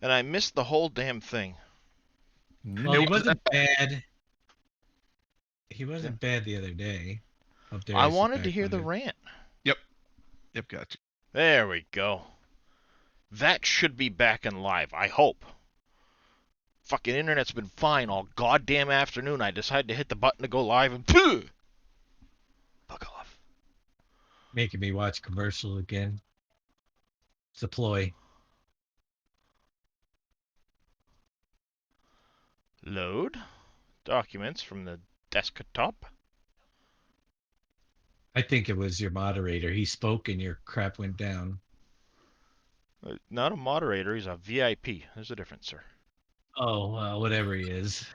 and I missed the whole damn thing. Well, It he was wasn't bad. He Yeah. wasn't bad the other day. Up there, I I sit wanted to back hear the loaded. rant. Yep, gotcha. There we go. That should be back and live, I hope. Fucking internet's been fine all goddamn afternoon. I decided to hit the button to go live and fuck off. Making me watch commercial again. It's a ploy. Load documents from the desktop. I think it was your moderator. He spoke and your crap went down. Not a moderator, he's a VIP. There's a difference, sir. Oh, whatever he is.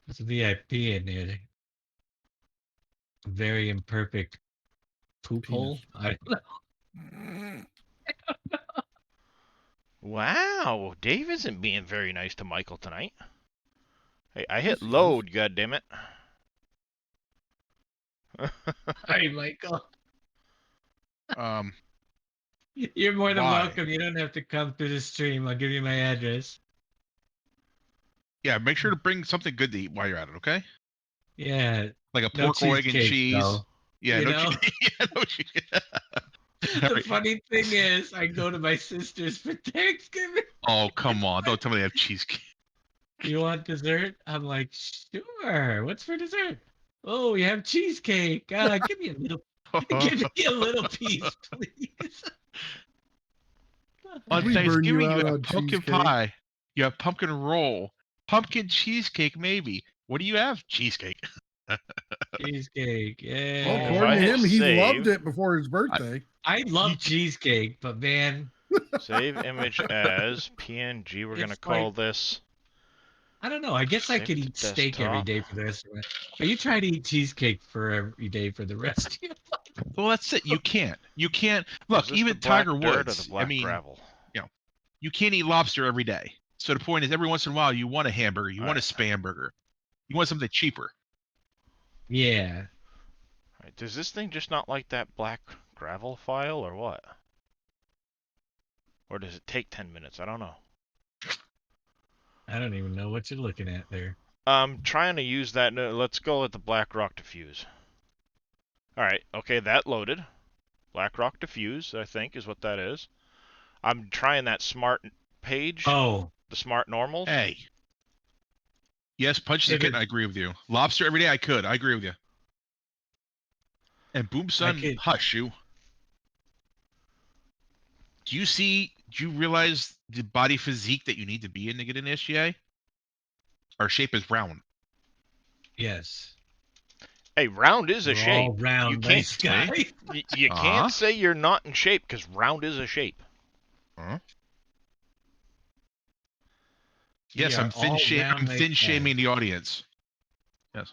There's a VIP in there. Very imperfect poop hole. I don't know. Wow, Dave isn't being very nice to Michael tonight. Hey, I hit Yes, he is. load, goddammit. Hi, Michael. Um, You're more than Why? welcome. You don't have to come through the stream. I'll give you my address. yeah, make sure to bring something good to eat while you're at it, okay? Yeah. Like a No pork, egg, and cheesecake, cheese. though. Yeah, You no know? cheese. Yeah, no cheese. The Alright. funny thing is, I go to my sister's for Thanksgiving. Oh, come on. Don't tell me they have cheesecake. You want dessert? I'm like, sure. What's for dessert? Oh, we have cheesecake. Give me a little, give me a little piece, please. On We burn you Thanksgiving, out you have on pumpkin cheesecake. pie. You have pumpkin roll. Pumpkin cheesecake, maybe. What do you have? Cheesecake. Cheesecake, Well, yeah. if according I to hit him, he save- loved it before his birthday. I love cheesecake, but man, Save image as PNG. We're gonna It's call like- this. I don't know. I guess I Save could it to eat steak every desktop. day for the rest of my life. But you try to eat cheesecake for every day for the rest of your life. Well, that's it. You can't. You can't. Look, Is this even the black Tiger dirt or Woods. the black I mean, gravel? you can't eat lobster every day. So the point is, every once in a while, you want a hamburger, you want a spam burger, you want something cheaper. Yeah. Right, does this thing just not like that black gravel file or what? Or does it take 10 minutes? I don't know. I don't even know what you're looking at there. I'm trying to use that. No, let's go with the BlackRock diffuse. Alright, okay, that loaded. BlackRock diffuse, I think, is what that is. I'm trying that smart page. Oh, The smart normals. Hey. Yes, punch the If kitten. it- I agree with you. Lobster every day. I could. I agree with you. And Boom Son, could- hush you. Do you realize the body physique that you need to be in to get an SGA? Our shape is round. yes. Hey, round is a We're shape. all round, You can't- nice guy. You can't say you're not in shape because round is a shape. Huh? We Yes, are I'm thin all shaming. round, I'm nice thin guys. shaming the audience. Yes.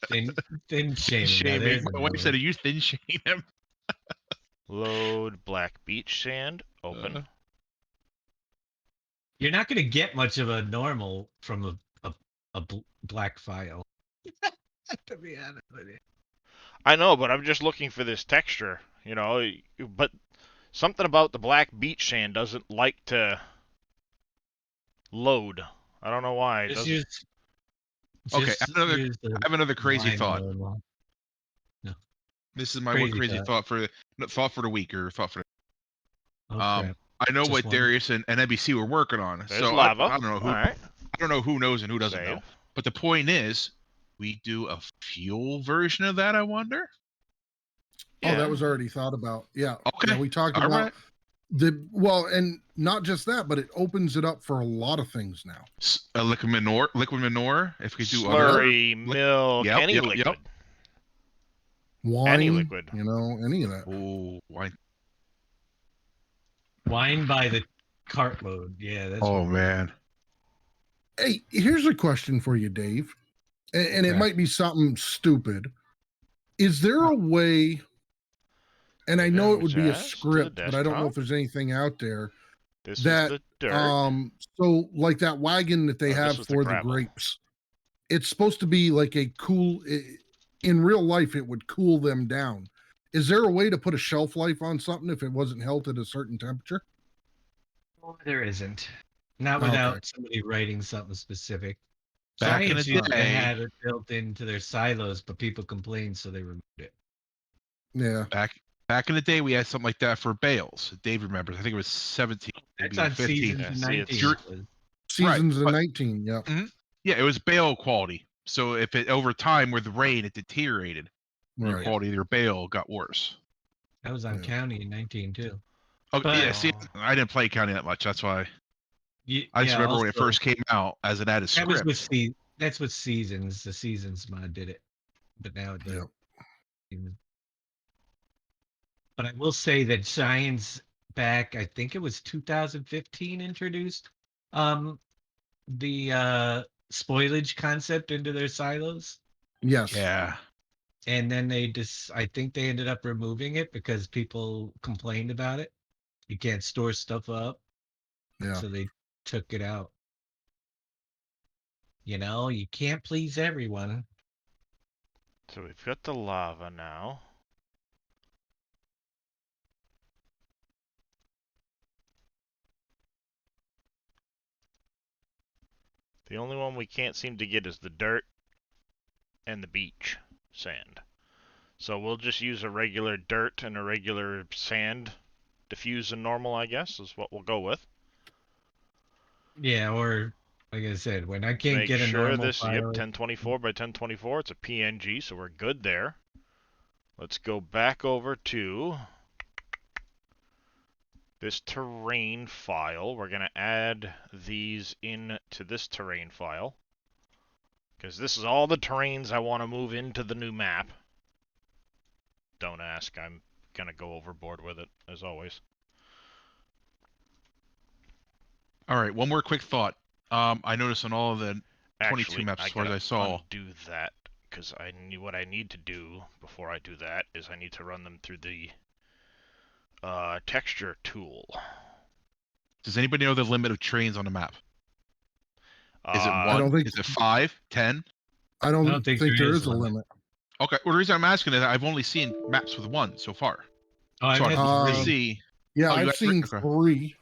Thin shaming. Now, Shaming. there's My another wife said, one. "Are you thin shaming him?" Load black beach sand. Open. You're not going to get much of a normal from a black file. To be honest with you. I know, but I'm just looking for this texture, you know. But something about the black beach sand doesn't like to load. I don't know why. It Just doesn't. use. Okay, just I use the I have another crazy line thought. normal. This is my one Crazy crazy thought for the week or thought for. Oh, crap. I know Just what one. Darius and NBC were working on. There's so lava. I don't know who. All right. I don't know who knows and who doesn't know. Save. But the point is, we do a fuel version of that. I wonder. Oh, that was already thought about. Yeah. Okay. Yeah, we talked All about right. and not just that, but it opens it up for a lot of things now. A liquid manure. If we do other. Slurry, milk, Yep, any yep, liquid. yep. Wine, Any liquid. you know, any of that. Oh, wine. Wine by the cartload. Yeah, that's. Oh what- man. Hey, here's a question for you, Dave. And it Okay. might be something stupid. Is there a way, and I know it would be a Adjust to the script, but I don't know desktop. if there's anything out there. This That, is the dirt. So like that wagon that they Oh, this have was the for the gravel. grapes, it's supposed to be like a cool, in real life it would cool them down. Is there a way to put a shelf life on something if it wasn't held at a certain temperature? There isn't. Not Okay. without somebody writing something specific. Back in Science the used to day- have it built into their silos, but people complained, so they removed it. Yeah. Back in the day, we had something like that for bales. Dave remembers. I think it was 17, That's maybe on 15. seasons Yeah, and see, it's 19. Sure. was- Seasons in but- 19. Yeah. Yeah, it was bale quality. So if it over time with the rain it deteriorated, the Right. quality of your bale got worse. That was on Yeah. county in 19 too. Oh But- yeah, see, I didn't play county that much. That's why I just Yeah, remember when it also, first came out as an added that was script. with that's with seasons. The seasons mod did it, but now it doesn't. But I will say that Giants back, I think it was 2015, introduced the spoilage concept into their silos. Yes. Yeah. And then I think they ended up removing it because people complained about it. You can't store stuff up. Yeah. So they took it out. You know, you can't please everyone. So we've got the lava now. The only one we can't seem to get is the dirt and the beach sand. So we'll just use a regular dirt and a regular sand. Diffuse and normal, I guess, is what we'll go with. Yeah, or like I said, when I can't Make get a sure normal this, yep, file, 1024 by 1024, it's a PNG, so we're good there. Let's go back over to this terrain file. We're going to add these in to this terrain file, because this is all the terrains I want to move into the new map. Don't ask, I'm going to go overboard with it, as always. All right. One more quick thought. I noticed on all of the 22 Actually, maps as far as gotta I saw. undo that, because I knew what I need to do before I do that is I need to run them through the texture tool. Does anybody know the limit of trains on the map? Is it Uh, I don't one? think- Is it 5, 10? I don't, I don't think, think there is a limit. Okay. Well, the reason I'm asking is I've only seen maps with one so far. oh, I've So had I'm curious to three. see. Yeah, Oh, you I've got three? seen Okay. 3.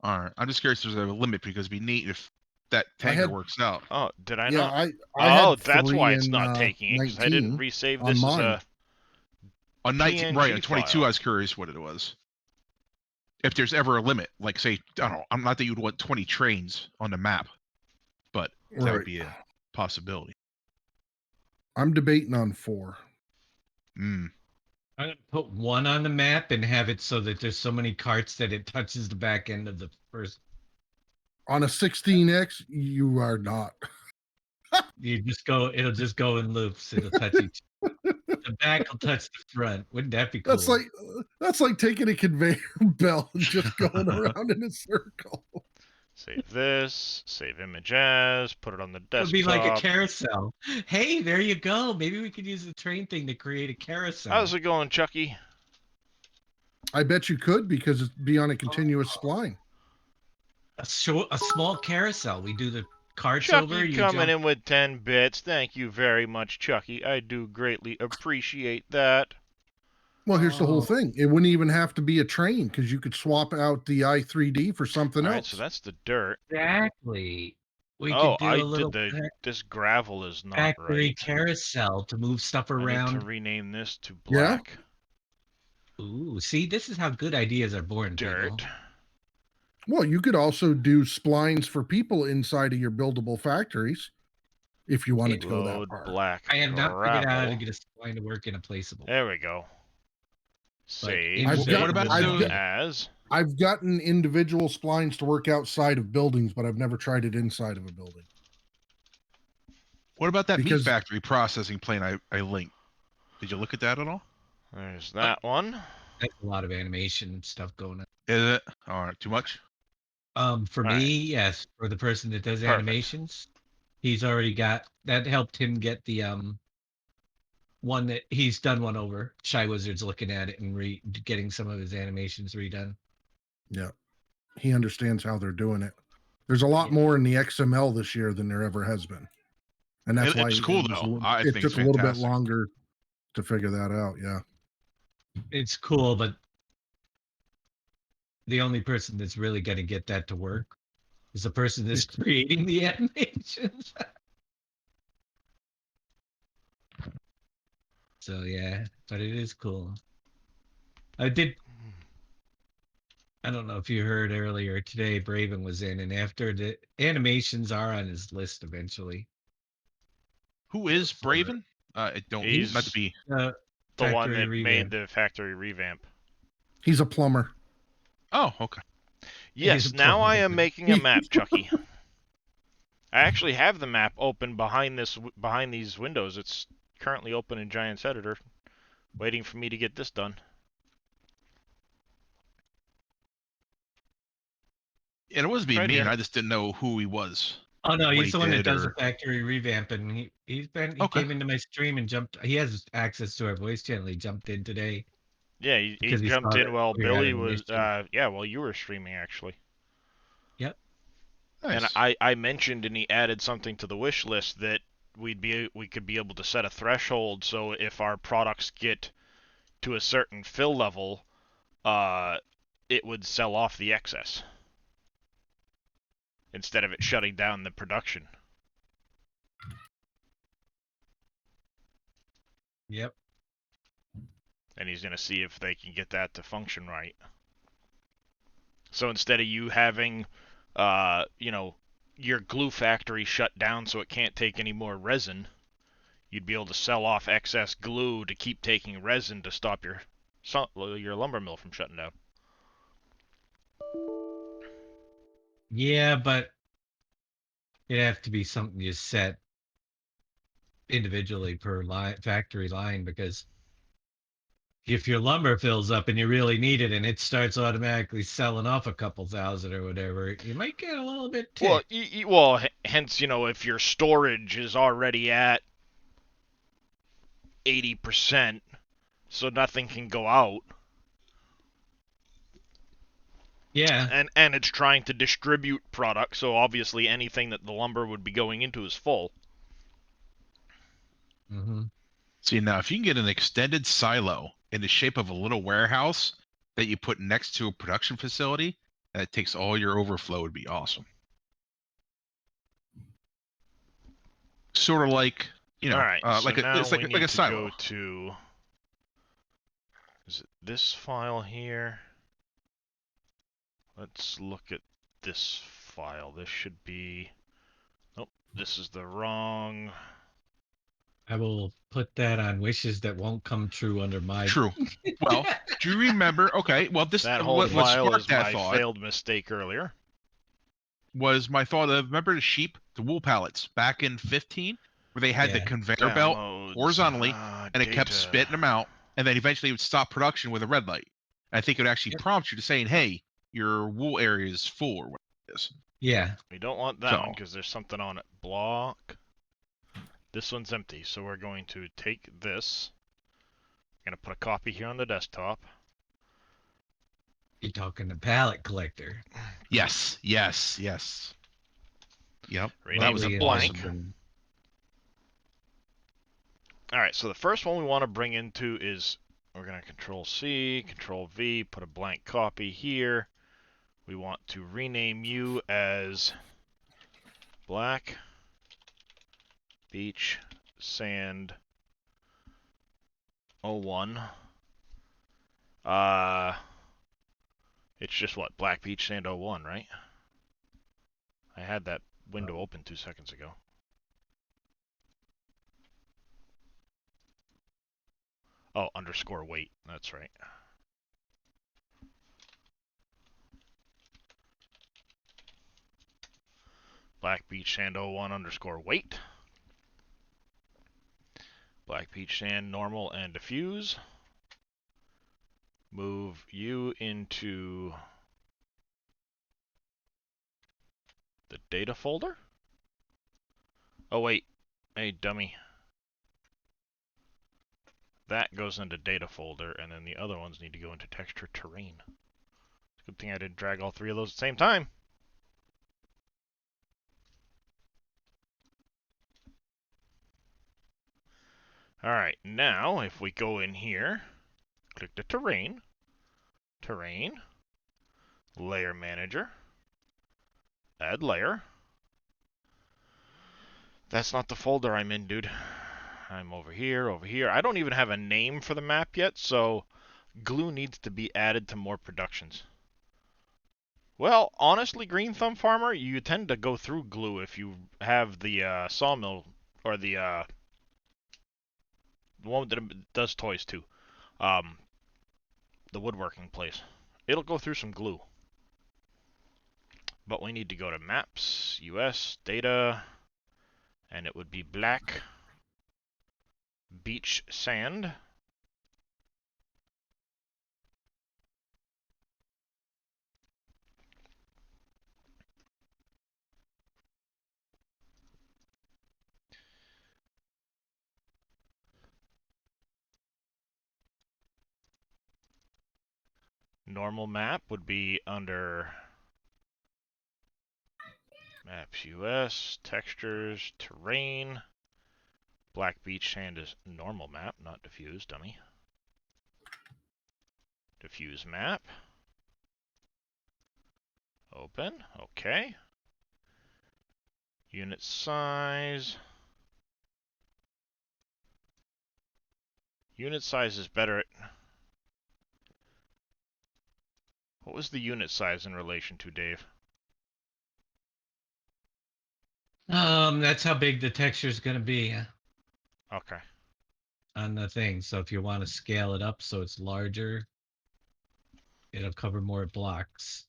All right. I'm just curious if there's a limit because it'd be neat if that I tanker had- works out. Oh, did I Yeah, not? I had Oh, that's 3 why it's in, not taking it, because I didn't 19 resave on this as mine. a... On 19, right, on PNG 22, file. I was curious what it was. If there's ever a limit, like say, I don't know, I'm not that you'd want 20 trains on the map, but that Right. would be a possibility. I'm debating on 4. Mm. I'm gonna put one on the map and have it so that there's so many carts that it touches the back end of the first. On a 16X, you are not. It'll just go in loops. It'll touch each. The back will touch the front. Wouldn't that be cool? That's like taking a conveyor belt and just going around in a circle. Save this, save image as, put it on the It desktop. would be like a carousel. Hey, there you go. Maybe we could use the train thing to create a carousel. How's it going, Chucky? I bet you could because it'd be on a continuous spline. A small carousel. We do the carts over. Chucky You coming jump. in with 10 bits. Thank you very much, Chucky. I do greatly appreciate that. Well, here's the Oh. whole thing. It wouldn't even have to be a train because you could swap out the i3D for something All else. right, so that's the dirt. Exactly. We Oh, could do I a little did the... This gravel is not factory right. carousel to move stuff I need to around. rename this to Yeah? black Ooh, see, this is how good ideas are born, dirt. people. Well, you could also do splines for people inside of your buildable factories if you wanted to go that Load far. black I have not figured out how to gravel. get a spline to work in a placeable. There we go. Save. I've got- what about I've those? got- as? I've gotten individual splines to work outside of buildings, but I've never tried it inside of a building. What about that Because- meat factory processing plane I linked? Did you look at that at all? There's that one. That's a lot of animation stuff going on. Is it? All right, too much? For All me, right. yes. For the person that does Perfect. animations, he's already got that. Helped him get the one that he's done one over. Shy Wizard's looking at it and getting some of his animations redone. Yeah. He understands how they're doing it. There's a lot Yeah. more in the XML this year than there ever has been. And that's It why looks cool, it was a though. little- I it think took it's a little bit fantastic. longer to figure that out. Yeah. It's cool, but the only person that's really going to get that to work is the person that's creating the animations. So yeah, but it is cool. I don't know if you heard earlier today, Braven was in, and after the animations are on his list eventually. Who is For, Braven? I don't He's not to be. the one factory that made revamp. the factory revamp. He's a plumber. Oh, okay. Yes, a now I plumber. am making a map, Chucky. I actually have the map open behind these windows. It's currently open in Giants Editor, waiting for me to get this done. And it wasn't being Right mean. here. I just didn't know who he was. Oh no, what he's he the one that did, does or- the factory revamp, and he Okay. came into my stream and jumped. He has access to our voice channel. He jumped in today Yeah, he because he jumped saw in that while we were at Billy an was, initiative. yeah, while you were streaming, actually. Yep. Nice. And I mentioned, and he added something to the wish list that we could be able to set a threshold, so if our products get to a certain fill level, it would sell off the excess instead of it shutting down the production. Yep. And he's going to see if they can get that to function right. So instead of you having, your glue factory shut down so it can't take any more resin, you'd be able to sell off excess glue to keep taking resin to stop your lumber mill from shutting down. Yeah, but it'd have to be something you set individually per factory line, because if your lumber fills up and you really need it and it starts automatically selling off a couple thousand or whatever, you might get a little bit ticked. Well, hence, if your storage is already at 80%, so nothing can go out, Yeah. and it's trying to distribute product, so obviously anything that the lumber would be going into is full. Mm-hmm. See, now if you can get an extended silo in the shape of a little warehouse that you put next to a production facility, that takes all your overflow, would be awesome. Sort of like, All right, so like now it's we like need a to silo. go to, is it this file here? Let's look at this file. This should be, nope, this is the wrong. I will put that on wishes that won't come true under my. True. Well, do you remember? Okay, well, this That whole what file sparked is that my thought failed mistake earlier. was my thought of, remember the sheep, the wool pallets back in 15, where they had the Yeah. conveyor belt Downloads, horizontally, and it kept data. spitting them out, and then eventually it would stop production with a red light. I think it would actually Yep. prompt you to saying, "Hey, your wool area is full," or whatever it is. Yeah. We don't want that So- one because there's something on it. Block. This one's empty, so we're going to take this. We're going to put a copy here on the desktop. You're talking to pallet collector. Yes, yes, yes. Yep. Rename That was it a a Lovely blank. and awesome. Alright, so the first one we want to bring into is, we're going to Control C, Control V, put a blank copy here. We want to rename you as Black Beach Sand 01. It's just what? Black Beach Sand 01, right? I had that window open 2 seconds ago. Oh, underscore weight. That's right. Black Beach Sand 01 underscore weight. Black Beach Sand normal and diffuse. Move you into the data folder. Oh wait, hey dummy. That goes into data folder, and then the other ones need to go into texture terrain. Good thing I didn't drag all three of those at the same time. Alright, now if we go in here, click the terrain, layer manager, add layer. That's not the folder I'm in, dude. I'm over here, over here. I don't even have a name for the map yet, so glue needs to be added to more productions. Well, honestly, Green Thumb Farmer, you tend to go through glue if you have the sawmill, or the one that does toys too. The woodworking place. It'll go through some glue. But we need to go to Maps, US, Data, and it would be black, beach, sand. Normal map would be under Maps US, Textures, Terrain. Black beach sand is normal map, not diffuse, dummy. Diffuse map. Open, okay. Unit size. Unit size is better at... What was the unit size in relation to, Dave? That's how big the texture is going to be Okay. on the thing. So if you want to scale it up so it's larger, it'll cover more blocks.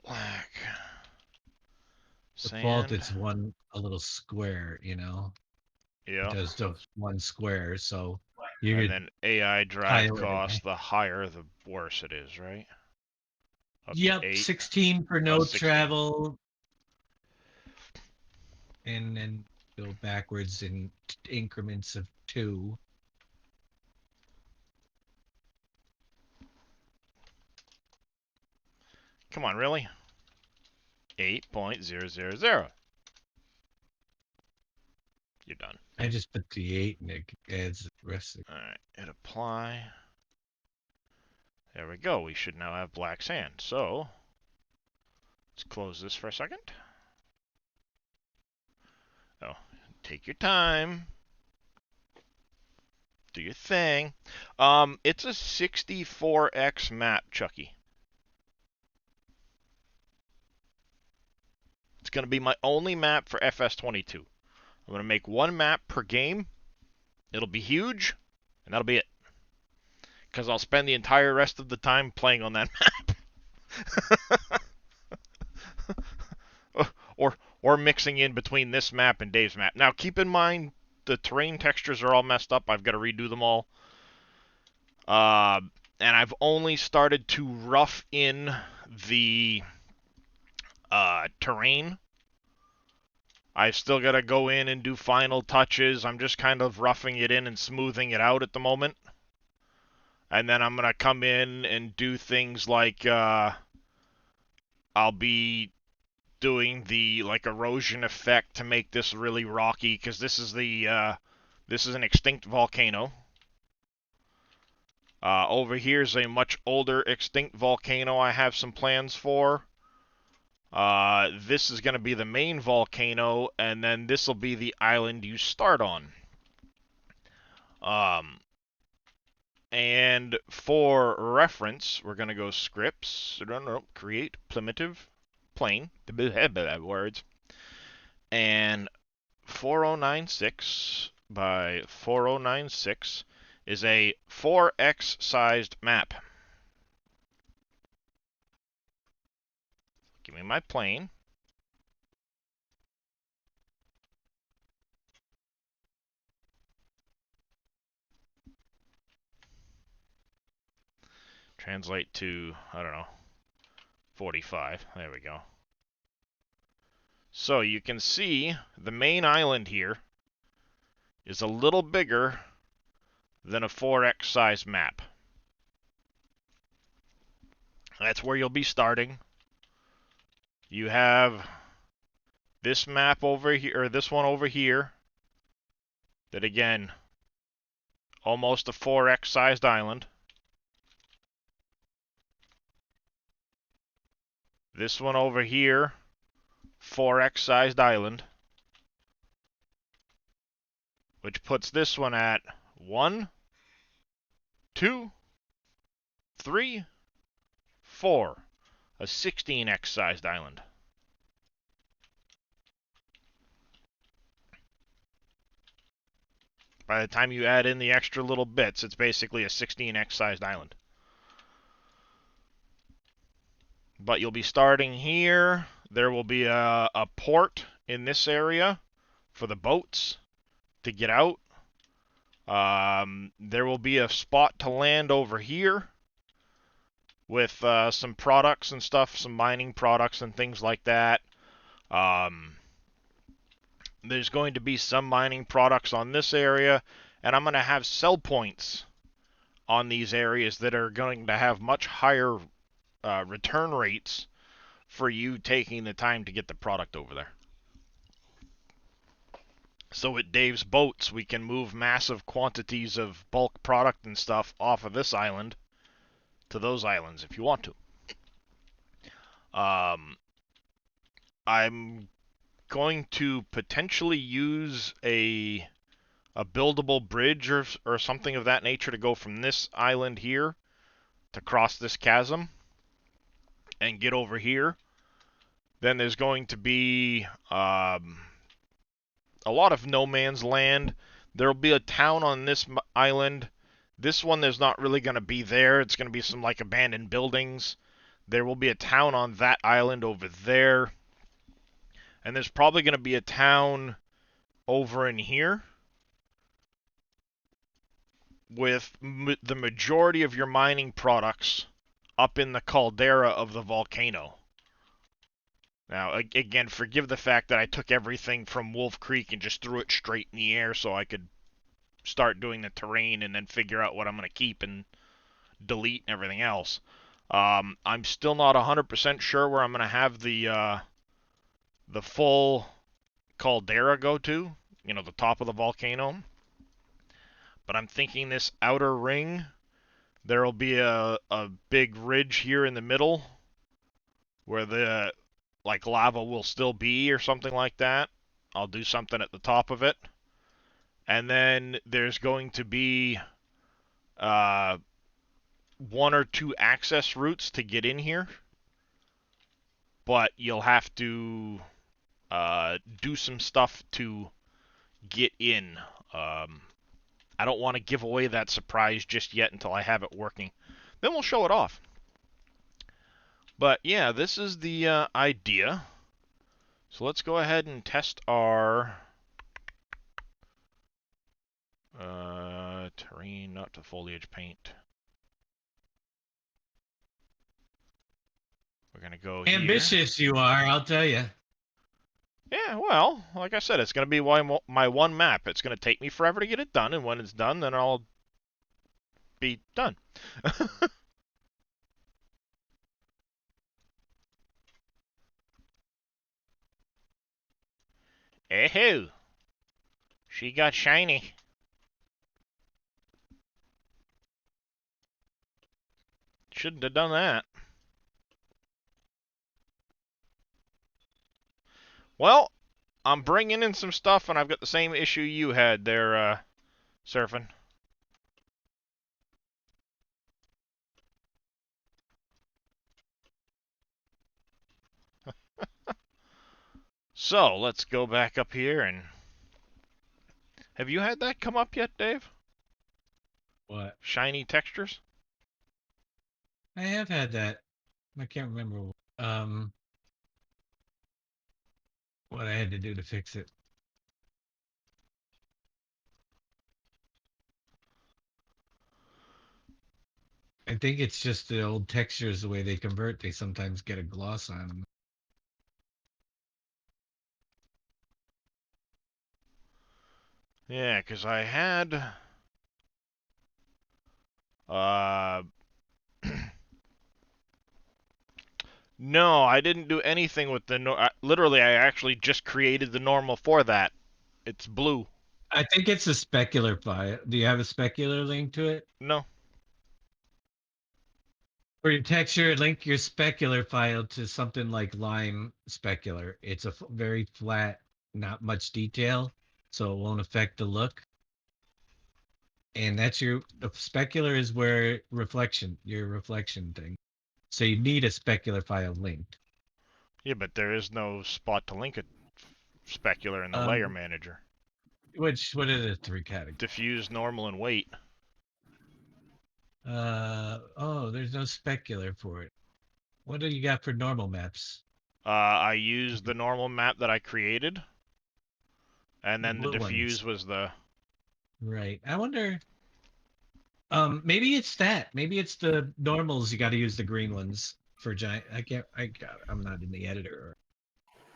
Black. Default, Sand. it's a little square, you know. Yeah. It does the one square, so you And could then AI drive tile it in. cost, the higher the worse it is, right? Up to Yep, 8. 16 for no 16. travel, and then go backwards in increments of 2. Come on, really? 8.000. You're done. I just put the 8 and it adds the rest of Alright, hit apply. There we go. We should now have black sand. So, let's close this for a second. Oh, take your time. Do your thing. It's a 64x map, Chucky. It's going to be my only map for FS22. I'm going to make one map per game. It'll be huge, and that'll be it. Because I'll spend the entire rest of the time playing on that map. or mixing in between this map and Dave's map. Now, keep in mind, the terrain textures are all messed up. I've got to redo them all. And I've only started to rough in the terrain. I've still got to go in and do final touches. I'm just kind of roughing it in and smoothing it out at the moment. And then I'm going to come in and do things like I'll be doing the like erosion effect to make this really rocky, because this is an extinct volcano. Over here is a much older extinct volcano I have some plans for. This is going to be the main volcano, and then this will be the island you start on. And for reference, we're going to go scripts, create primitive plane, words, and 4096 by 4096 is a 4x sized map. Give me my plane. Translate to, I don't know, 45. There we go. So you can see the main island here is a little bigger than a 4x size map. That's where you'll be starting. You have this map over here, or this one over here. that again, almost a 4x sized island. This one over here, 4x sized island, which puts this one at 1, 2, 3, 4, a 16x sized island. By the time you add in the extra little bits, it's basically a 16x sized island. But you'll be starting here. There will be a port in this area for the boats to get out. There will be a spot to land over here with some products and stuff, some mining products and things like that. There's going to be some mining products on this area, and I'm going to have sell points on these areas that are going to have much higher return rates for you taking the time to get the product over there. So at Dave's Boats, we can move massive quantities of bulk product and stuff off of this island to those islands if you want to. I'm going to potentially use a buildable bridge or something of that nature to go from this island here to cross this chasm and get over here. Then there's going to be a lot of no man's land. There'll be a town on this island. This one there's not really going to be there. It's going to be some like abandoned buildings. There will be a town on that island over there. And there's probably going to be a town over in here with the majority of your mining products up in the caldera of the volcano. Now, again, forgive the fact that I took everything from Wolf Creek and just threw it straight in the air so I could start doing the terrain and then figure out what I'm going to keep and delete and everything else. I'm still not 100% sure where I'm going to have the full caldera go to, you know, the top of the volcano. But I'm thinking this outer ring, there will be a big ridge here in the middle where the like lava will still be or something like that. I'll do something at the top of it. And then there's going to be 1 or 2 access routes to get in here. But you'll have to do some stuff to get in. I don't want to give away that surprise just yet until I have it working. Then we'll show it off. But yeah, this is the idea. So let's go ahead and test our terrain, not to foliage paint. We're going to go Ambitious you are, I'll tell you. Yeah, well, like I said, it's going to be my one map. It's going to take me forever to get it done, and when it's done, then I'll be done. Ehoo! She got shiny. Shouldn't have done that. Well, I'm bringing in some stuff, and I've got the same issue you had there, Surfing. So, let's go back up here and... Have you had that come up yet, Dave? What? Shiny textures? I have had that. I can't remember what I had to do to fix it. I think it's just the old textures, the way they convert, they sometimes get a gloss on them. Yeah, because I had... No, I didn't do anything with the... literally, I actually just created the normal for that. It's blue. I think it's a specular file. Do you have a specular link to it? No. For your texture, link your specular file to something like Lime Specular. It's a very flat, not much detail, so it won't affect the look. And that's the specular is where your reflection thing. So you need a specular file linked. Yeah, but there is no spot to link a specular in the layer manager. What are the three categories? Diffuse, normal, and weight. Oh, there's no specular for it. What do you got for normal maps? I used the normal map that I created, and The then the blue diffuse ones. was the. Right. I wonder. Maybe it's that. Maybe it's the normals. You got to use the green ones for giant. I can't. I'm not in the editor.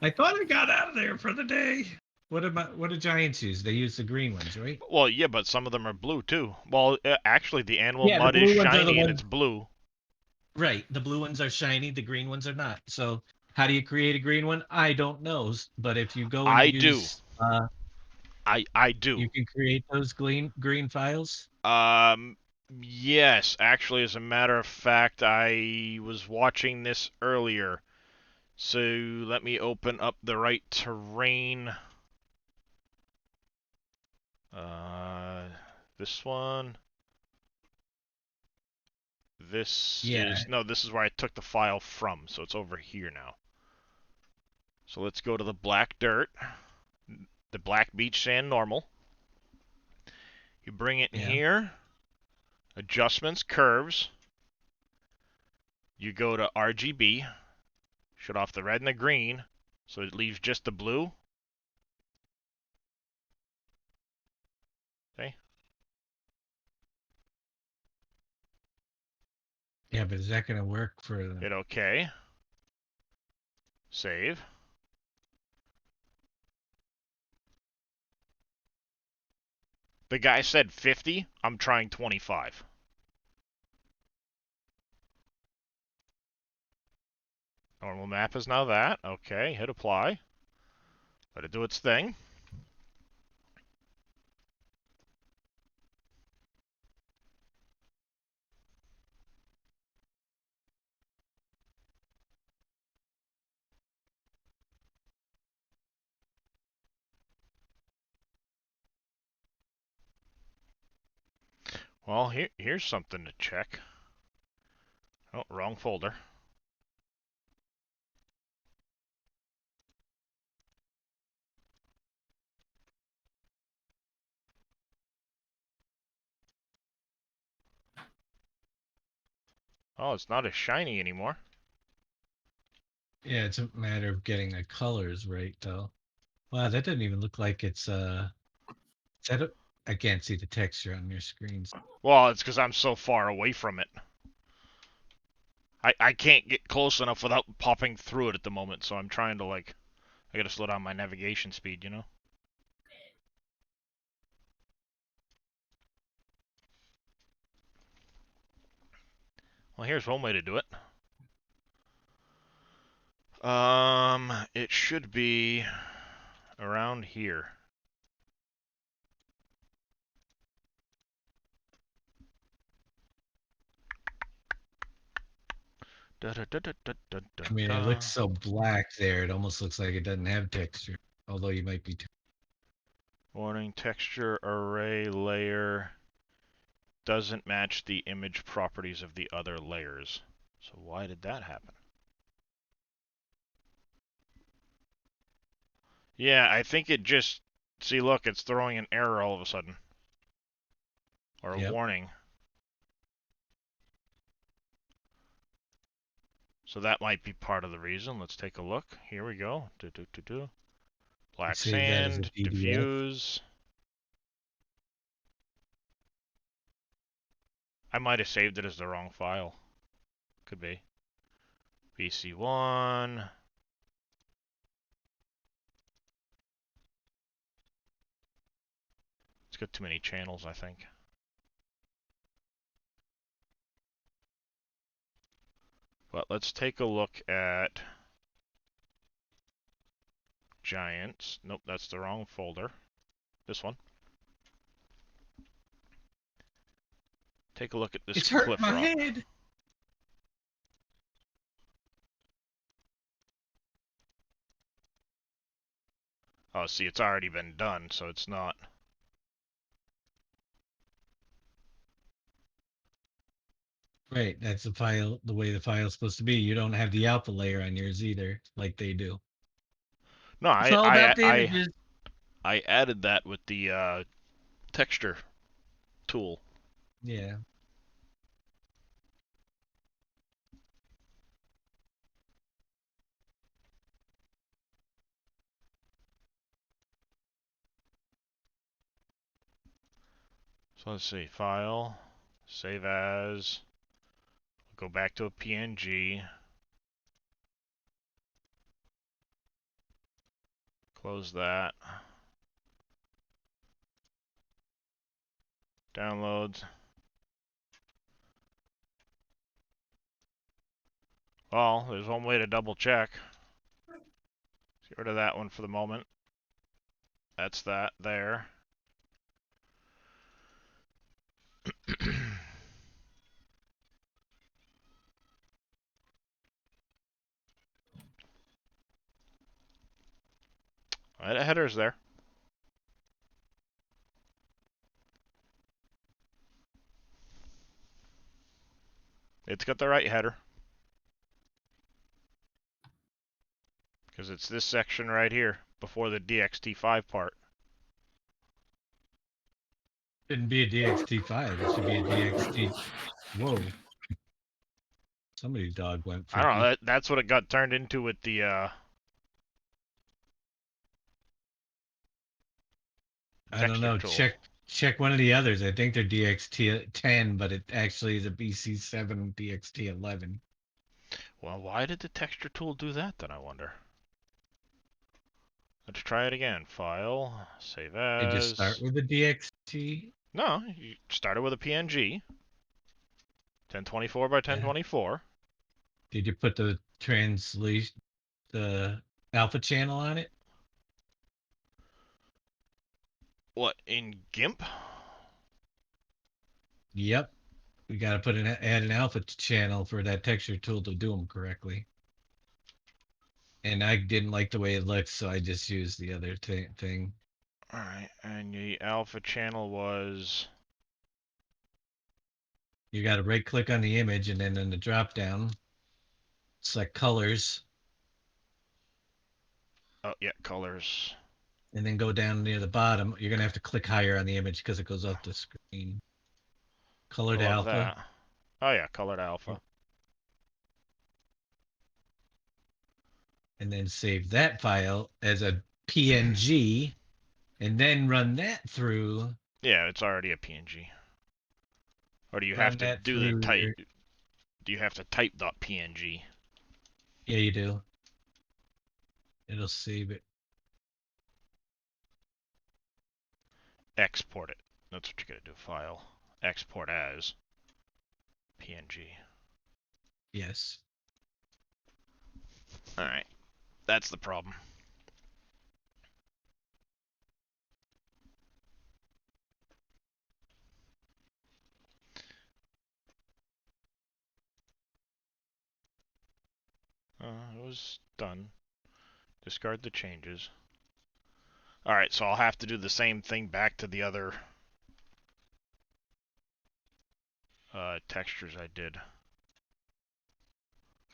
I thought I got out of there for the day. What do giants use? They use the green ones, right? Well, yeah, but some of them are blue too. Well, actually, the animal Yeah, the mud is blue ones are the shiny and ones. it's blue. Right. The blue ones are shiny. The green ones are not. So how do you create a green one? I don't know. But if you go and I do. use, I do. you can create those green files. Yes, actually, as a matter of fact, I was watching this earlier. So let me open up the right terrain. This one. This is, no, this is where I took the file from, so it's over here now. So let's go to the black dirt, the black beach sand normal. You bring it in here, adjustments, curves. You go to RGB, shut off the red and the green, so it leaves just the blue. Okay. Yeah, but is that going to work for the... Hit OK. Save. The guy said 50. I'm trying 25. Normal map is now that. Okay, hit apply. Let it do its thing. Well, here's something to check. Oh, wrong folder. Oh, it's not as shiny anymore. Yeah, it's a matter of getting the colors right, though. Wow, that doesn't even look like it's I can't see the texture on your screens. Well, it's because I'm so far away from it. I can't get close enough without popping through it at the moment, so I'm trying to, like... I gotta slow down my navigation speed, you know? Well, here's one way to do it. It should be around here. I mean, it looks so black there. It almost looks like it doesn't have texture. Although you might be... Warning, texture array layer doesn't match the image properties of the other layers. So why did that happen? Yeah, I think it just... See, look, it's throwing an error all of a sudden. Or a warning. So that might be part of the reason. Let's take a look. Here we go. Black sand, diffuse. I might have saved it as the wrong file. Could be. BC1. It's got too many channels, I think. But let's take a look at Giants. Nope, that's the wrong folder. This one. Take a look at this It's hurt cliff my rock. head. Oh, see, it's already been done, so it's not. Right, that's the file. The way the file's supposed to be. You don't have the alpha layer on yours either, like they do. No, It's all about the images. I added that with the texture tool. Yeah. So let's see, file, save as, go back to a PNG, close that, downloads. Well, there's one way to double check. Get rid of that one for the moment. That's that there. Alright, the header's there. It's got the right header. Because it's this section right here, before the DXT5 part. Shouldn't be a DXT5. It should be a DXT. Whoa. Somebody's dog went I don't know, freaky. that's what it got turned into with the I don't texture know. tool. Check one of the others. I think they're DXT10, but it actually is a BC7 DXT11. Well, why did the texture tool do that then, I wonder? Let's try it again. File, save Did you start as. with the DXT? No, you started with a PNG. 1024 by Yeah. 1024. Did you put the translation, the alpha channel on it? What, in GIMP? Yep. We got to add an alpha channel for that texture tool to do them correctly. And I didn't like the way it looks, so I just used the other thing. Alright, and the alpha channel was. You got to right click on the image and then in the drop down, select colors, Oh, yeah, colors. and then go down near the bottom. You're going to have to click higher on the image because it goes off the screen. Colored Love alpha. that. Oh, yeah, colored alpha. And then save that file as a PNG and then run that through. Yeah, it's already a PNG. Or do you have Run to that do the through type? Do you have to type .png? Yeah, you do. It'll save it. Export it. That's what you gotta do. File. Export as PNG. Yes. Alright. That's the problem. It was done. Discard the changes. Alright, so I'll have to do the same thing back to the other textures I did.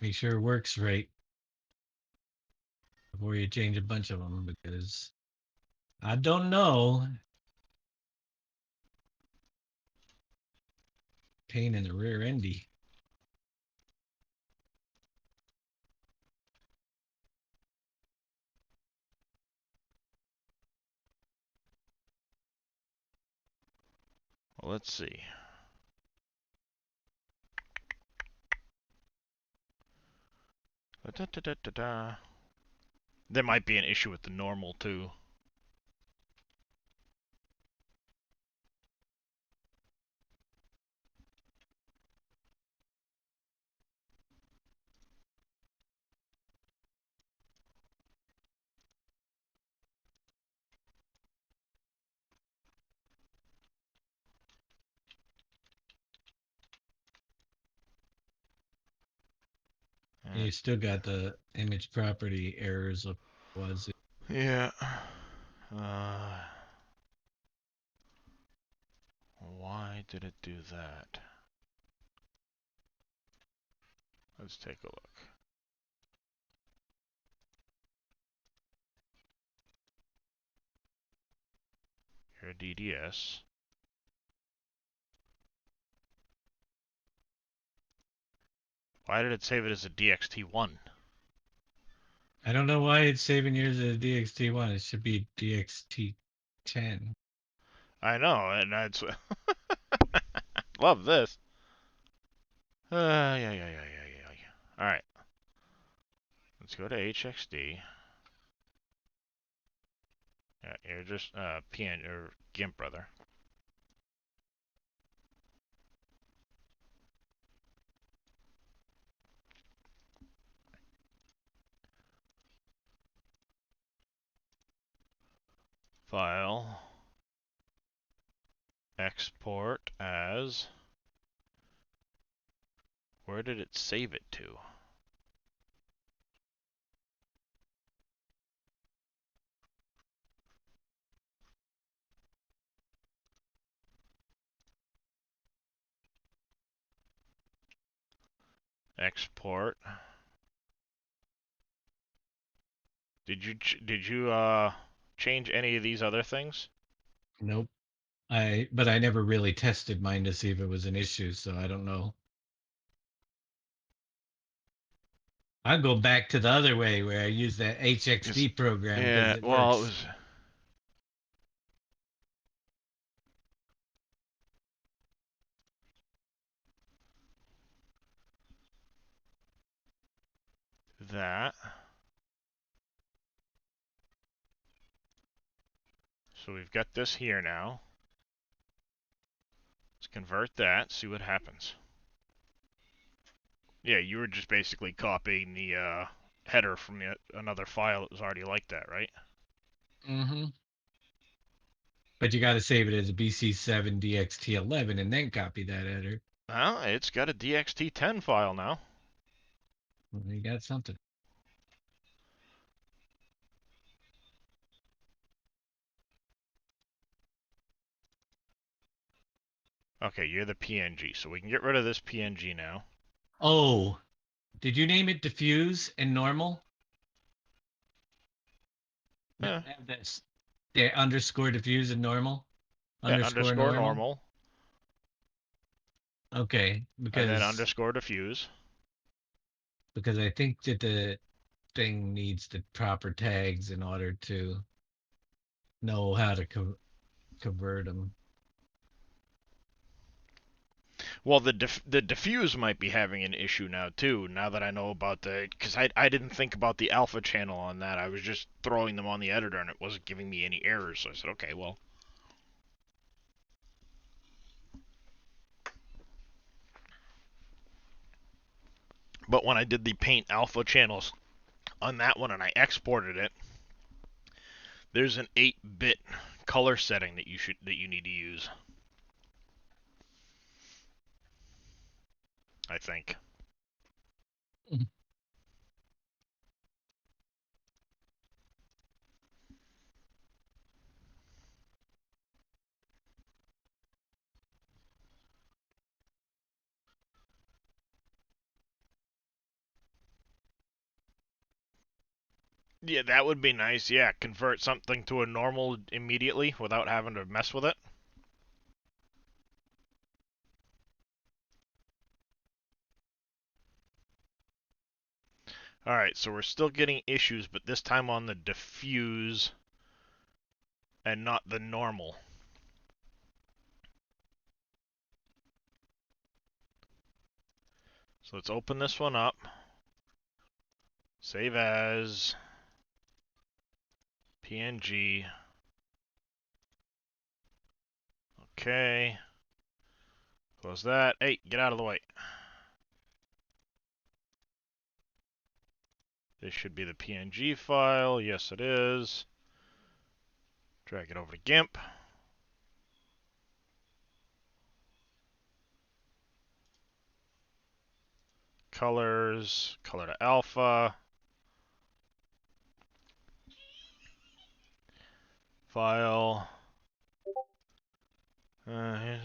Make sure it works right before you change a bunch of them because I don't know. Pain in the rear endy. Well, let's see. Da, da, da, da, da. There might be an issue with the normal too. You still got the image property errors of was it? Yeah. Why did it do that? Let's take a look. Here, DDS. Why did it save it as a DXT1? I don't know why it's saving yours as DXT1. It should be DXT10. I know, and that's love this. Yeah. All right, let's go to HXD. Yeah, you're just PN or GIMP, brother. File. Export as. Where did it save it to? Export. Did you change any of these other things? Nope. But I never really tested mine to see if it was an issue, so I don't know. I'll go back to the other way where I use that HXD program because Yeah, it well, it works. was. That. So we've got this here now. Let's convert that, see what happens. Yeah, you were just basically copying the header from another file that was already like that, right? Mm-hmm. But you got to save it as a BC7 DXT11 and then copy that header. Well, it's got a DXT10 file now. Well, you got something. Okay, you're the PNG, so we can get rid of this PNG now. Oh, did you name it diffuse and normal? Yeah, Have this. Yeah, underscore diffuse and normal. yeah, Underscore underscore normal. normal, Okay, and then underscore diffuse. because I think that the thing needs the proper tags in order to know how to convert them. Well, the diffuse might be having an issue now too. Now that I know about because I didn't think about the alpha channel on that. I was just throwing them on the editor and it wasn't giving me any errors. So I said, okay, well. But when I did the paint alpha channels on that one and I exported it, there's an 8-bit color setting that you need to use. I think. Yeah, that would be nice. Yeah, convert something to a normal immediately without having to mess with it. Alright, so we're still getting issues, but this time on the diffuse and not the normal. So let's open this one up. Save as PNG. Okay. Close that. Hey, get out of the way. This should be the PNG file. Yes, it is. Drag it over to GIMP. colors, color to alpha, file. Here's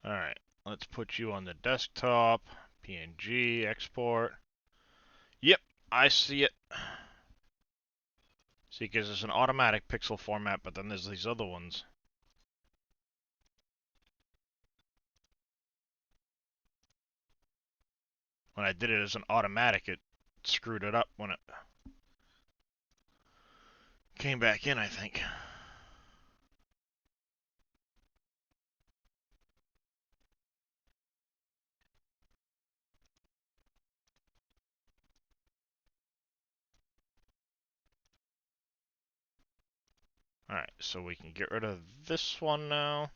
Alright, let's put you on the desktop. PNG, export. Yep, I see it. See, because it's an automatic pixel format, but then there's these other ones. When I did it as an automatic, it screwed it up when it came back in, I think. Alright, so we can get rid of this one now.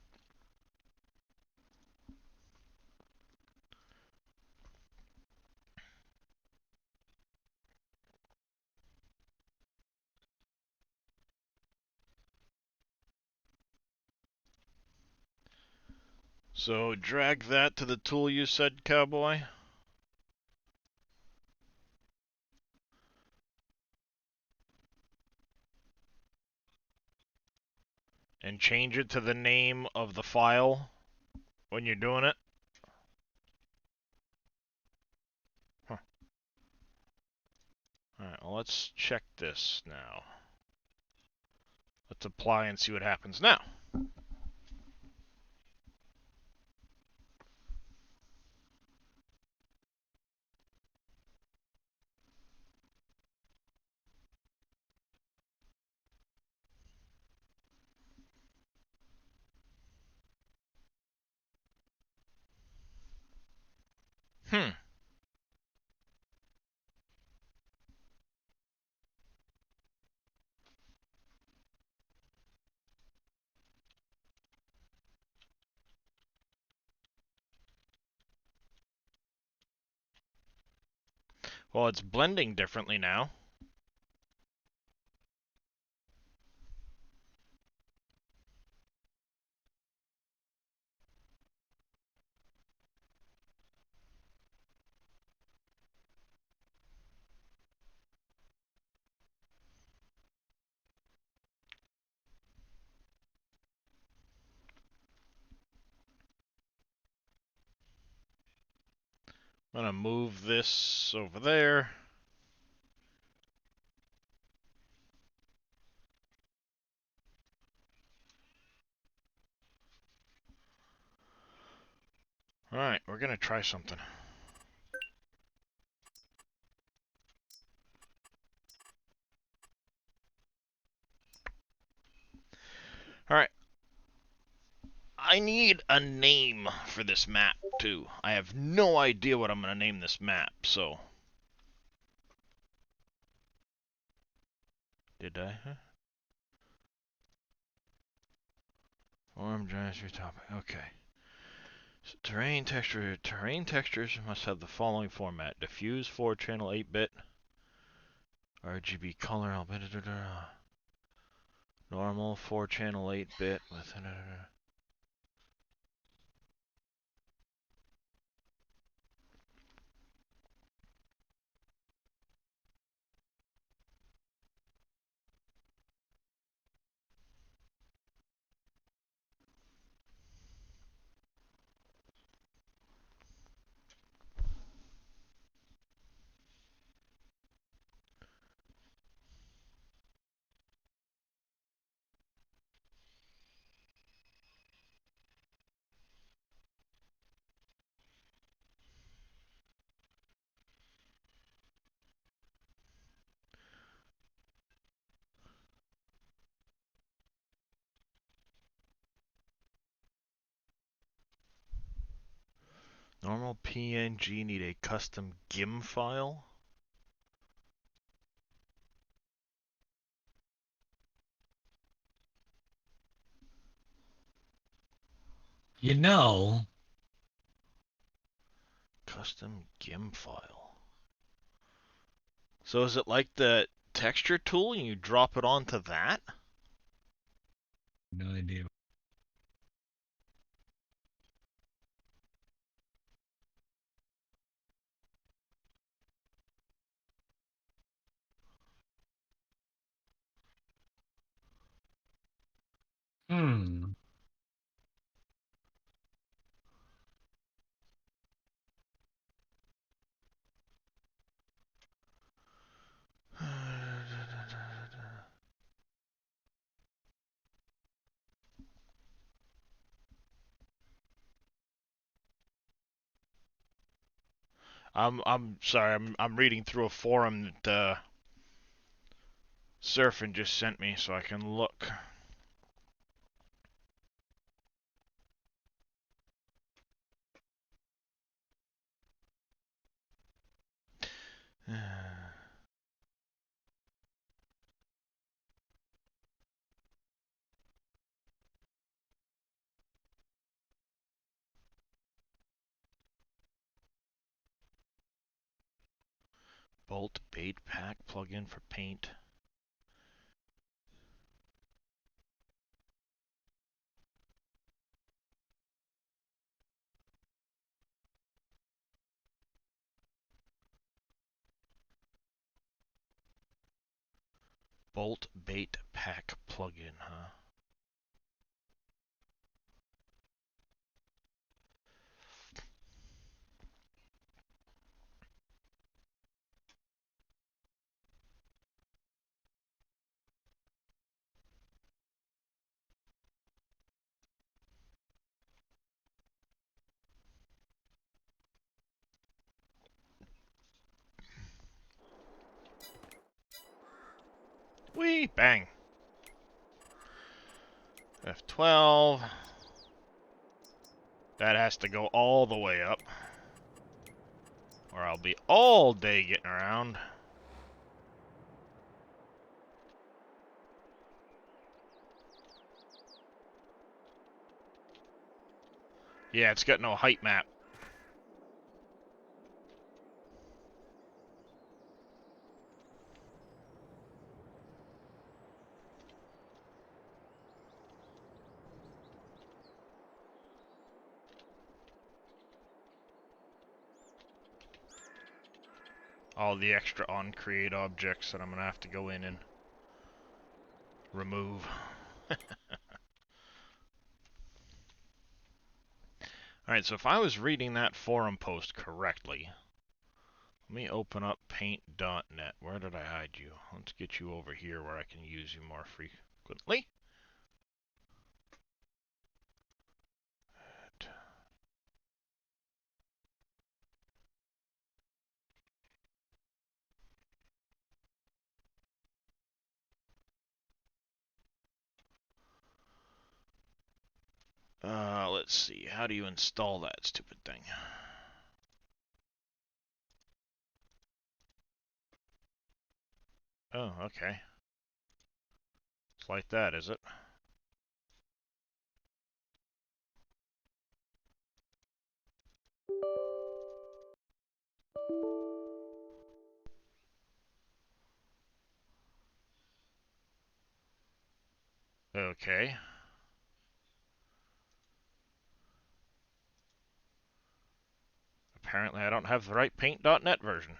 So drag that to the tool you said, Cowboy. And change it to the name of the file when you're doing it. Huh. Alright, well, let's check this now. Let's apply and see what happens now. Hmm. Well, it's blending differently now. I'm gonna move this over there. Alright, we're gonna try something. Alright. I need a name for this map, too. I have no idea what I'm gonna name this map, so... Did I? Huh? Form, geometry, topic. Okay. So, terrain texture. Terrain textures must have the following format: diffuse, 4-channel, 8-bit, RGB color, normal, 4-channel, 8-bit with. Normal PNG need a custom GIM file. You know, Custom GIM file. So is it like the texture tool and you drop it onto that? No idea. Hmm. I'm sorry. I'm reading through a forum that Surfing just sent me so I can look. Bolt bait pack plugin for paint. Bolt bait pack plugin, huh? Whee! Bang! F12. That has to go all the way up. Or I'll be all day getting around. Yeah, it's got no height map. All the extra on create objects that I'm gonna have to go in and remove. Alright, so if I was reading that forum post correctly, let me open up paint.net. Where did I hide you? Let's get you over here where I can use you more frequently. Let's see. How do you install that stupid thing? Oh, okay. It's like that, is it? Okay. Apparently I don't have the right paint.net version.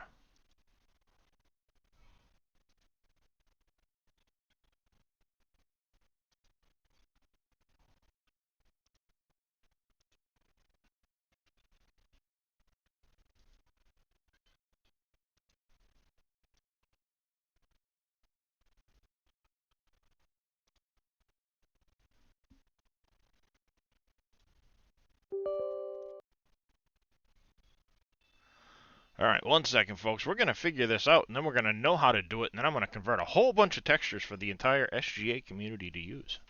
Alright, 1 second, folks. We're going to figure this out, and then we're going to know how to do it, and then I'm going to convert a whole bunch of textures for the entire SGA community to use.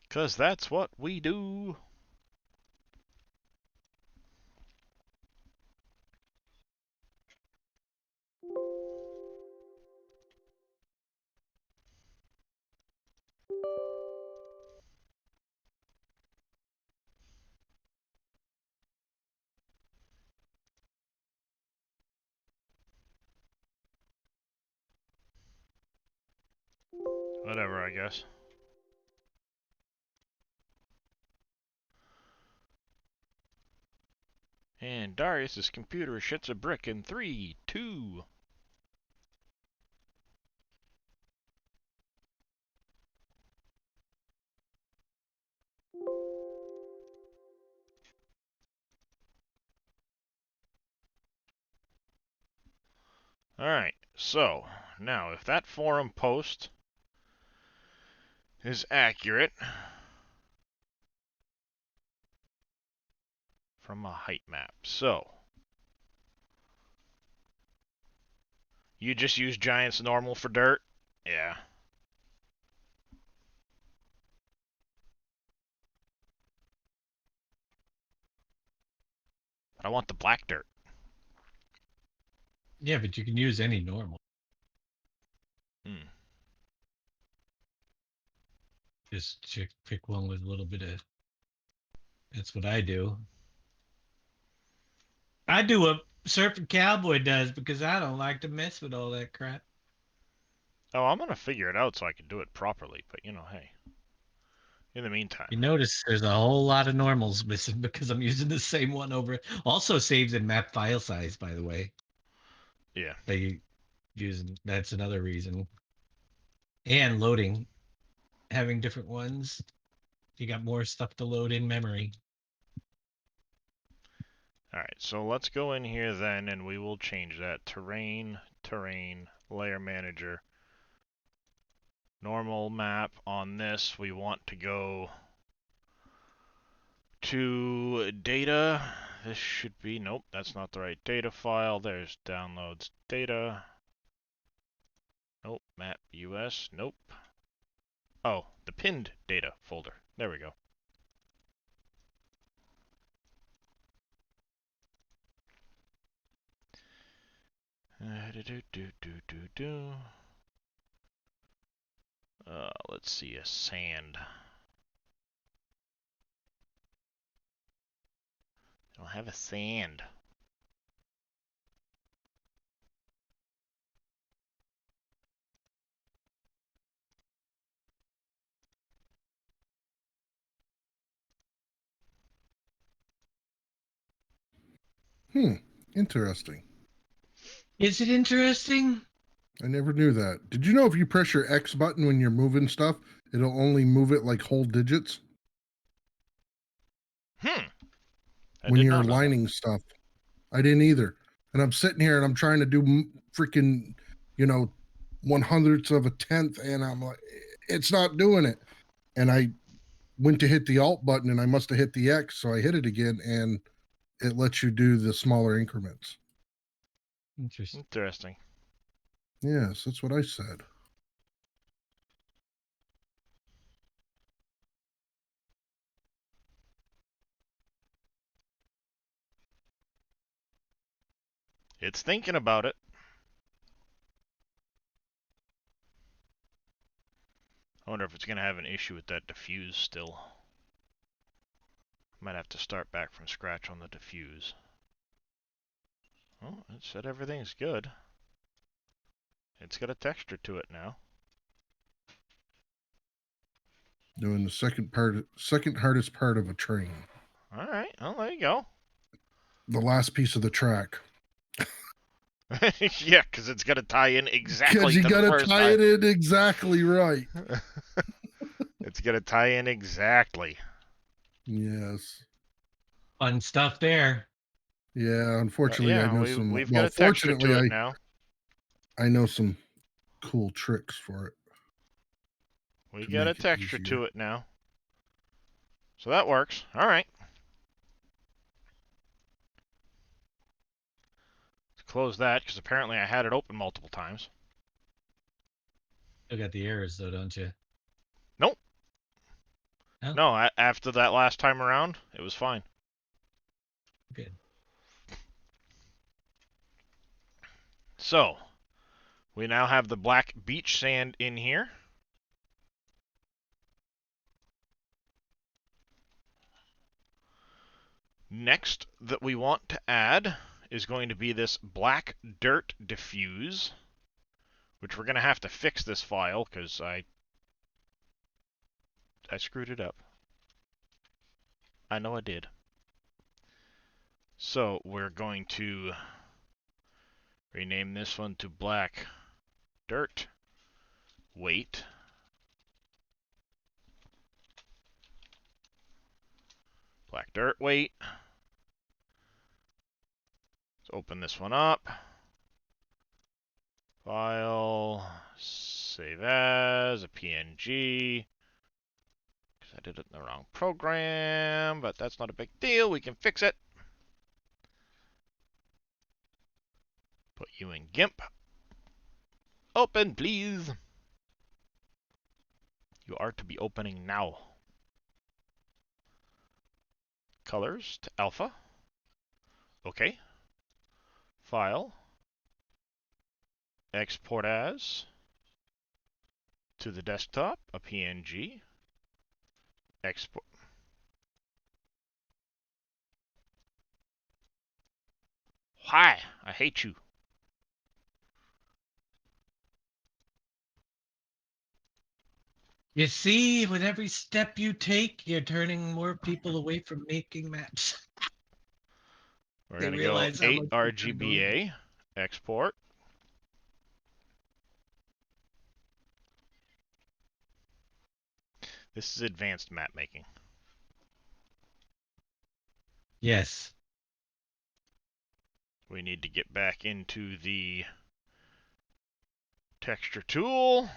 Because that's what we do. whatever, I guess. And Darius's computer shits a brick in 3, 2. Alright, so now if that forum post is accurate from a height map, so you just use Giants normal for dirt? Yeah. But I want the black dirt. Yeah, but you can use any normal. Hmm. Just pick one with a little bit of. That's what I do. I do what Surfing Cowboy does because I don't like to mess with all that crap. Oh, I'm gonna figure it out so I can do it properly, but you know, hey. In the meantime. You notice there's a whole lot of normals missing because I'm using the same one over. Also saves in map file size, by the way. Yeah. They using that's another reason. And loading, having different ones, you got more stuff to load in memory. Alright, so let's go in here then and we will change that. Terrain, layer manager. Normal map on this, we want to go to data. This should be, nope, that's not the right data file. There's downloads data. Nope, map US, nope. Oh, the pinned data folder. There we go. Let's see, a sand. I don't have a sand. Interesting. Is it interesting? I never knew that. Did you know if you press your X button when you're moving stuff, it'll only move it like whole digits I when did you're not know that. aligning stuff? I didn't either. And I'm sitting here and I'm trying to do freaking, 100ths of a tenth, and I'm like, it's not doing it. And I went to hit the Alt button and I must have hit the X, so I hit it again, and it lets you do the smaller increments. Interesting. Interesting. Yes, that's what I said. It's thinking about it. I wonder if it's going to have an issue with that diffuse still. Might have to start back from scratch on the diffuse. Oh, it said everything's good. It's got a texture to it now. Doing the second hardest part of a train. All right. Well, there you go. The last piece of the track. Yeah, because it's got to tie in exactly Because you to got the to first tie it in exactly right. It's got to tie in exactly. Yes. Fun stuff there. Yeah, unfortunately, I know we've got a texture to fortunately, it now. I know some cool tricks for it. We to got a make it texture easier. to it now. So that works. All right. Let's close that, because apparently I had it open multiple times. Still got the errors though, don't you? Nope. Oh. No, after that last time around, it was fine. Good. So, we now have the black beach sand in here. Next that we want to add is going to be this black dirt diffuse, which we're going to have to fix this file because I I screwed it up. I know I did. So we're going to rename this one to Black Dirt Weight. Black Dirt Weight. Let's open this one up. File, save as a PNG. Because I did it in the wrong program, but that's not a big deal. We can fix it. Put you in GIMP. Open, please. You are to be opening now. Colors to alpha. Okay. File. Export as. To the desktop, a PNG. Export. Why? I hate you. You see, with every step you take, you're turning more people away from making maps. We're They going to go realize how 8 much they're annoying. RGBA. Export. This is advanced map making. Yes. We need to get back into the texture tool.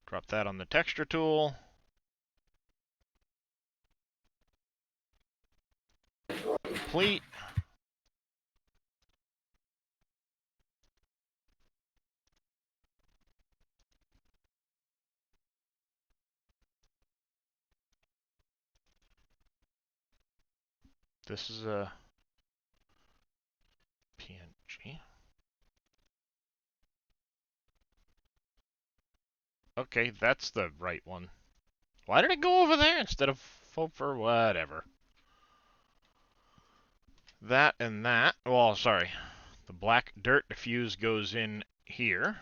Drop that on the texture tool. Complete. This is a PNG. Okay, that's the right one. Why did it go over there instead of for whatever? That and that. Well, sorry. The black dirt diffuse goes in here.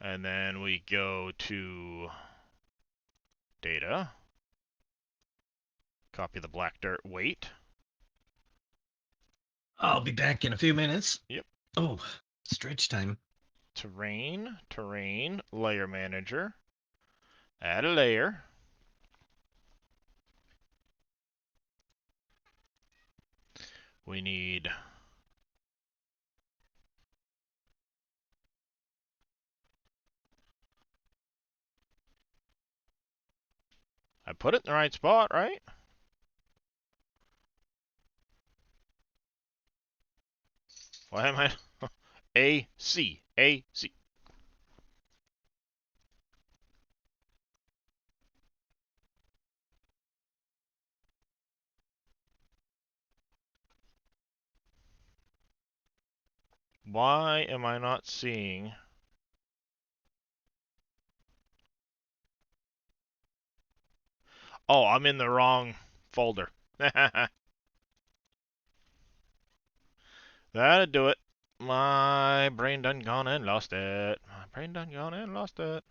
And then we go to data. Copy the black dirt weight. I'll be back in a few minutes. Yep. Oh, stretch time. Terrain, terrain, layer manager. Add a layer. We need I put it in the right spot, right? Why am I A C A C? Why am I not seeing? Oh, I'm in the wrong folder. That'd do it. My brain done gone and lost it. My brain done gone and lost it.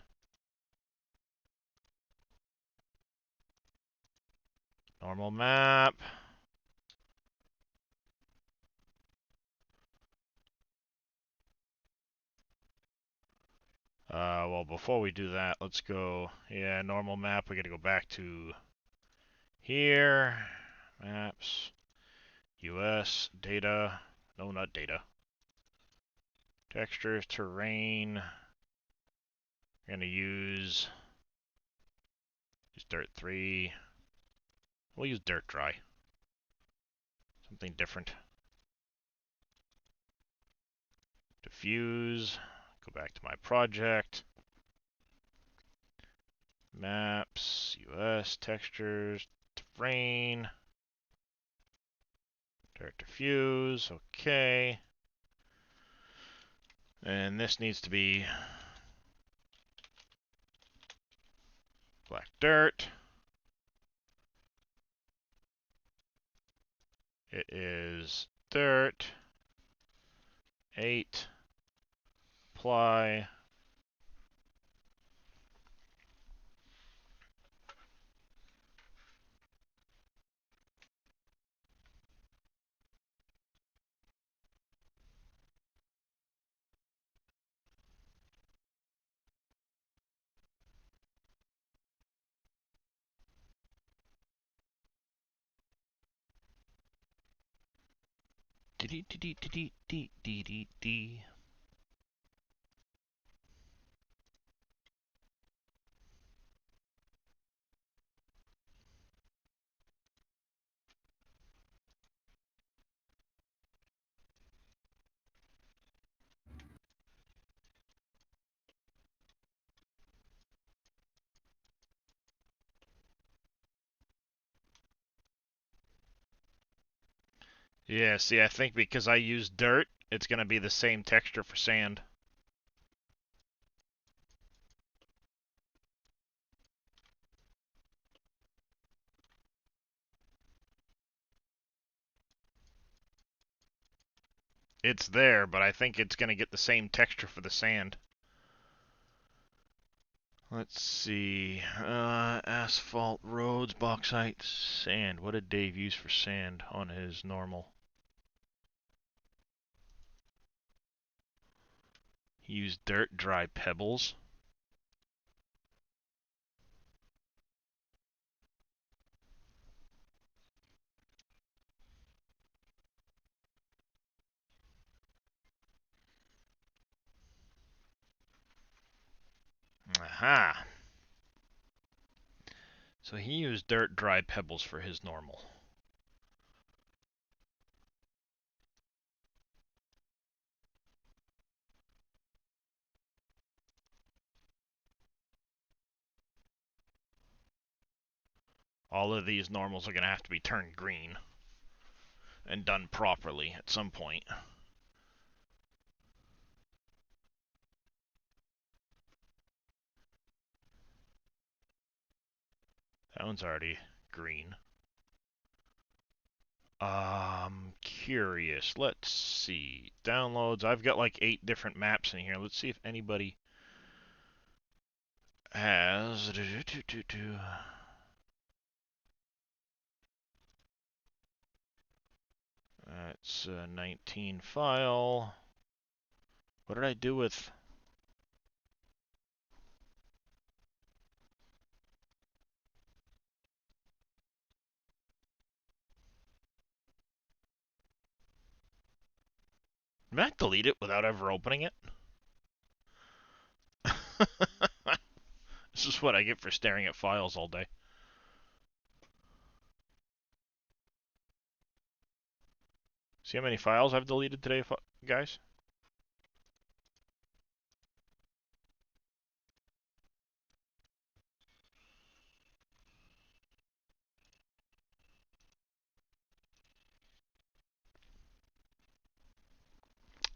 Normal map. Well, before we do that, let's go. Yeah, normal map. We gotta go back to here. Maps. US. Data. No, not data. Textures. Terrain. We're gonna use Dirt 3. We'll use Dirt Dry. Something different. Diffuse. Go back to my project. Maps, US, textures, terrain. Dirt diffuse, okay. And this needs to be black dirt. It is dirt, 8, ply, dee dee dee dee dee dee dee dee. Yeah, see, I think because I use dirt, it's going to be the same texture for sand. It's there, but I think it's going to get the same texture for the sand. Let's see. Asphalt, roads, bauxite, sand. What did Dave use for sand on his normal? He used dirt, dry pebbles. Aha! So he used dirt, dry pebbles for his normal. All of these normals are going to have to be turned green and done properly at some point. That one's already green. Curious. Let's see. Downloads. I've got like 8 different maps in here. Let's see if anybody has. That's a 19 file. What did I do with... Did I delete it without ever opening it? This is what I get for staring at files all day. See how many files I've deleted today, guys?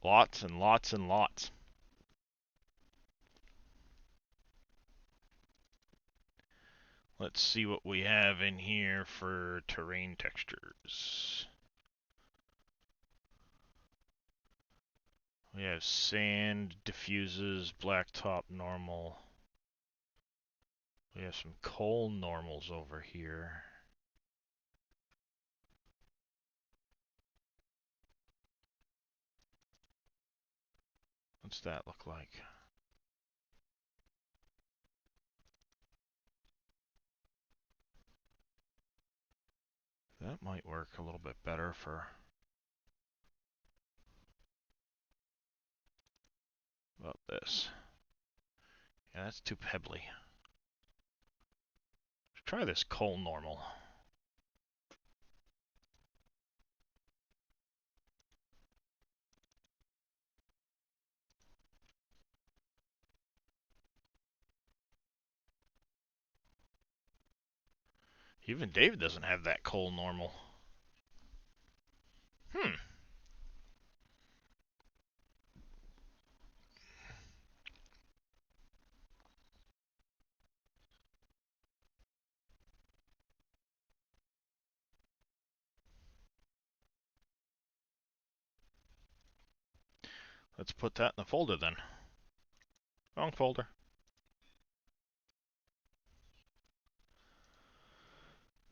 Lots and lots and lots. Let's see what we have in here for terrain textures. We have sand, diffuses, blacktop normal. We have some coal normals over here. What's that look like? That might work a little bit better for... about this. Yeah, that's too pebbly. Let's try this coal normal. Even David doesn't have that coal normal. Hmm. Let's put that in the folder then. Wrong folder.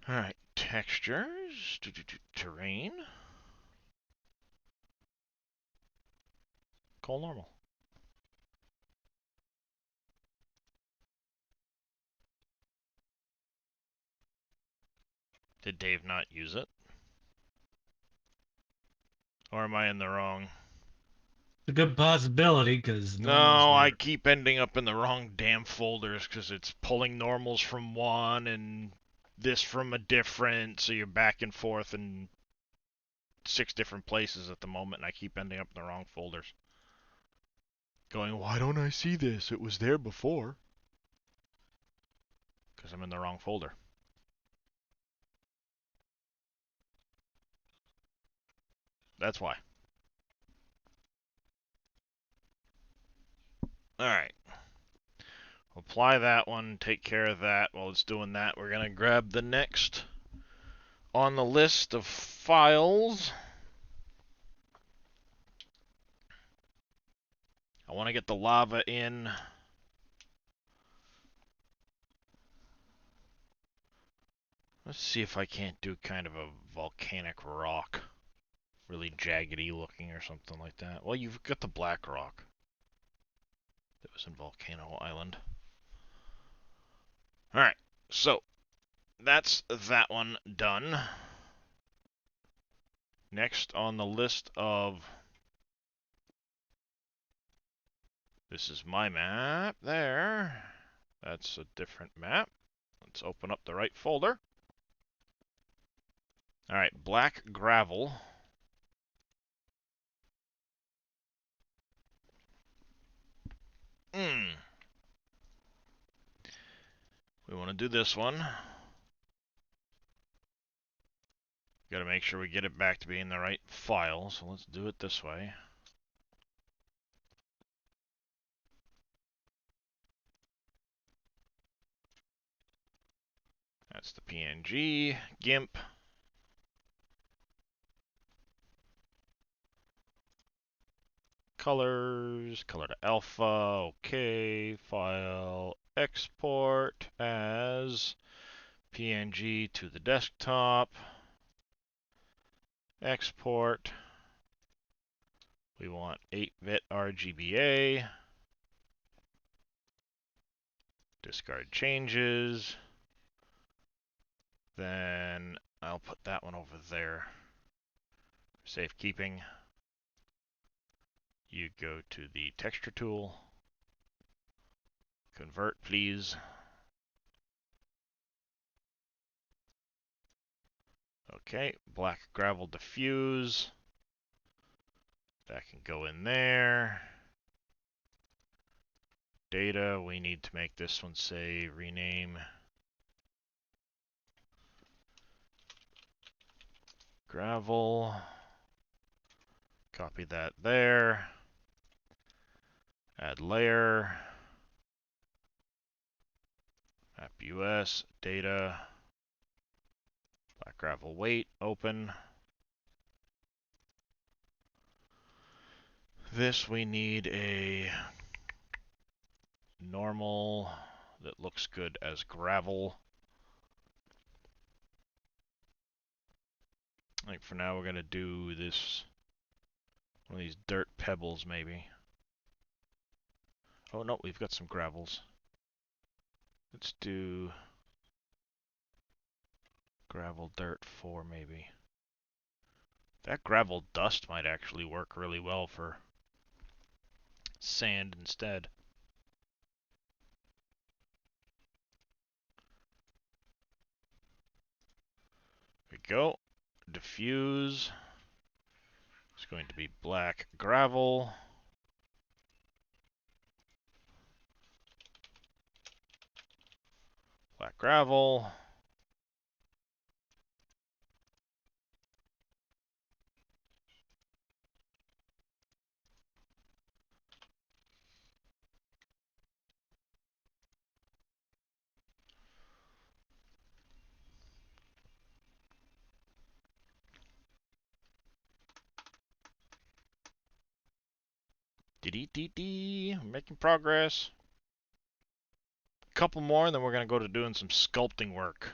Alright, textures, terrain, call normal. Did Dave not use it? Or am I in the wrong? It's a good possibility because No, I keep ending up in the wrong damn folders because it's pulling normals from one and this from a different, so you're back and forth in 6 different places at the moment, and I keep ending up in the wrong folders. Going, why don't I see this? It was there before. Because I'm in the wrong folder. That's why. Alright. Apply that one, take care of that. While it's doing that, we're going to grab the next on the list of files. I want to get the lava in. Let's see if I can't do kind of a volcanic rock. Really jaggedy looking or something like that. Well, you've got the black rock that was in Volcano Island. Alright, so that's that one done. Next on the list of... This is my map there. That's a different map. Let's open up the right folder. Alright, black gravel. We want to do this one. Got to make sure we get it back to being the right file, so let's do it this way. That's the PNG, GIMP. Colors, color to alpha, okay, file, export as PNG to the desktop, export, we want 8-bit RGBA, discard changes, then I'll put that one over there for safekeeping. You go to the texture tool, convert please. Okay, black gravel diffuse. That can go in there. Data, we need to make this one say rename gravel. Copy that there. Add layer. Map US, data. Black gravel weight, open. This we need a normal that looks good as gravel. I think for now we're gonna do this, one of these dirt pebbles maybe. Oh no, we've got some gravels. Let's do gravel dirt 4 maybe. That gravel dust might actually work really well for sand instead. There we go. Diffuse. It's going to be black gravel. Black gravel. Making progress. Couple more, and then we're gonna go to doing some sculpting work.